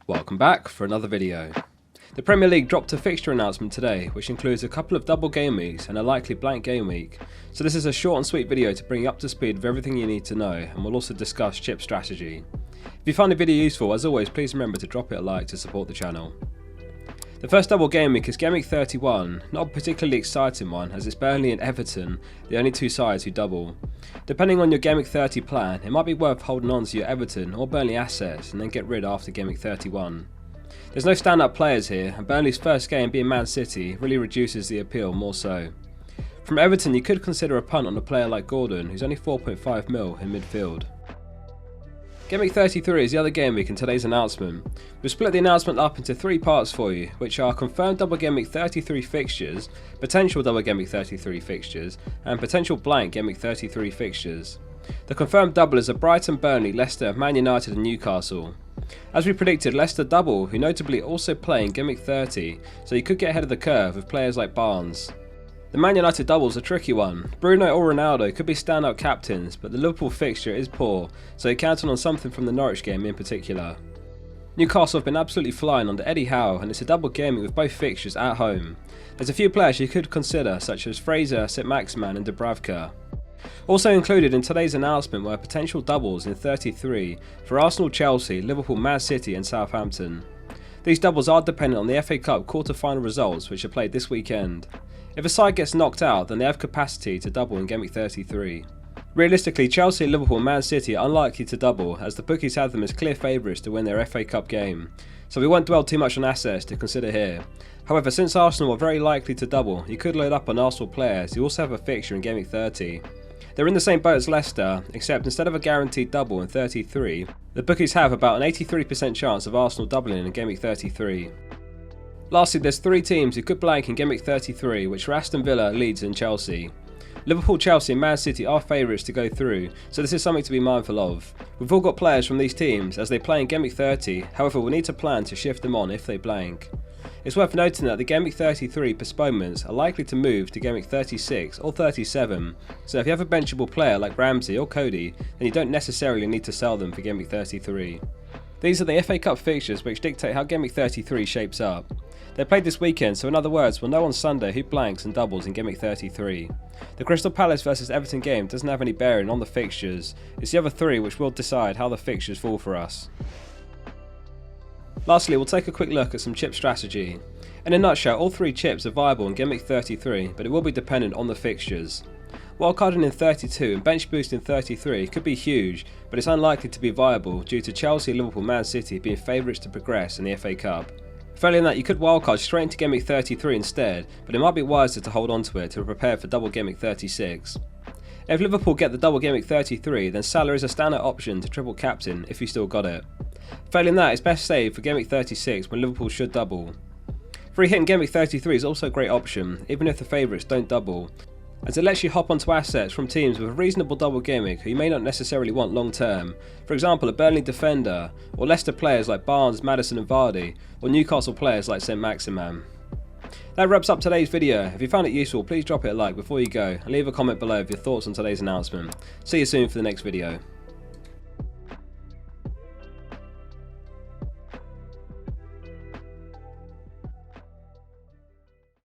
Welcome back for another video. The Premier League dropped a fixture announcement today, which includes a couple of double game weeks and a likely blank game week. So this is a short and sweet video to bring you up to speed with everything you need to know, and we'll also discuss chip strategy. If you find the video useful, as always, please remember to drop it a like to support the channel. The first double game week is Gameweek 31, not a particularly exciting one as it's Burnley and Everton, the only two sides who double. Depending on your Gameweek 30 plan, it might be worth holding on to your Everton or Burnley assets and then get rid after Gameweek 31. There's no standout players here, and Burnley's first game being Man City really reduces the appeal more so. From Everton, you could consider a punt on a player like Gordon, who's only 4.5 mil in midfield. Gameweek 33 is the other game week in today's announcement. We've split the announcement up into three parts for you, which are confirmed double Gameweek 33 fixtures, potential double Gameweek 33 fixtures, and potential blank Gameweek 33 fixtures. The confirmed double is a Brighton, Burnley, Leicester, Man United and Newcastle. As we predicted, Leicester double, who notably also play in Gameweek 30, so you could get ahead of the curve with players like Barnes. The Man United double is a tricky one. Bruno or Ronaldo could be standout captains, but the Liverpool fixture is poor, so you're counting on something from the Norwich game in particular. Newcastle have been absolutely flying under Eddie Howe, and it's a double game with both fixtures at home. There's a few players you could consider, such as Fraser, St-Maximin and Dubravka. Also included in today's announcement were potential doubles in 33 for Arsenal, Chelsea, Liverpool, Man City and Southampton. These doubles are dependent on the FA Cup quarter-final results, which are played this weekend. If a side gets knocked out, then they have capacity to double in Gameweek 33. Realistically, Chelsea, Liverpool and Man City are unlikely to double, as the bookies have them as clear favourites to win their FA Cup game, so we won't dwell too much on assets to consider here. However, since Arsenal are very likely to double, you could load up on Arsenal players who also have a fixture in Gameweek 30. They're in the same boat as Leicester, except instead of a guaranteed double in 33, the bookies have about an 83% chance of Arsenal doubling in Gameweek 33. Lastly, there's three teams who could blank in Gameweek 33, which are Aston Villa, Leeds and Chelsea. Liverpool, Chelsea and Man City are favourites to go through, so this is something to be mindful of. We've all got players from these teams as they play in Gameweek 30, however we'll need to plan to shift them on if they blank. It's worth noting that the Gameweek 33 postponements are likely to move to Gameweek 36 or 37, so if you have a benchable player like Ramsey or Cody, then you don't necessarily need to sell them for Gameweek 33. These are the FA Cup fixtures which dictate how Gameweek 33 shapes up. They're played this weekend, so in other words, we'll know on Sunday who blanks and doubles in Gameweek 33. The Crystal Palace vs Everton game doesn't have any bearing on the fixtures, it's the other three which will decide how the fixtures fall for us. Lastly, we'll take a quick look at some chip strategy. In a nutshell, all three chips are viable in Gameweek 33, but it will be dependent on the fixtures. Wildcarding in 32 and bench boost in 33 could be huge, but it's unlikely to be viable due to Chelsea, Liverpool, Man City being favourites to progress in the FA Cup. Failing that, you could wildcard straight into Gameweek 33 instead, but it might be wiser to hold on to it to prepare for double Gameweek 36. If Liverpool get the double Gameweek 33, then Salah is a standout option to triple captain if you still got it. Failing that, it's best saved for Gameweek 36 when Liverpool should double. Free hit in Gameweek 33 is also a great option, even if the favourites don't double, as it lets you hop onto assets from teams with a reasonable double game week who you may not necessarily want long term, for example a Burnley defender, or Leicester players like Barnes, Maddison and Vardy, or Newcastle players like St-Maximin. That wraps up today's video. If you found it useful, please drop it a like before you go and leave a comment below with your thoughts on today's announcement. See you soon for the next video.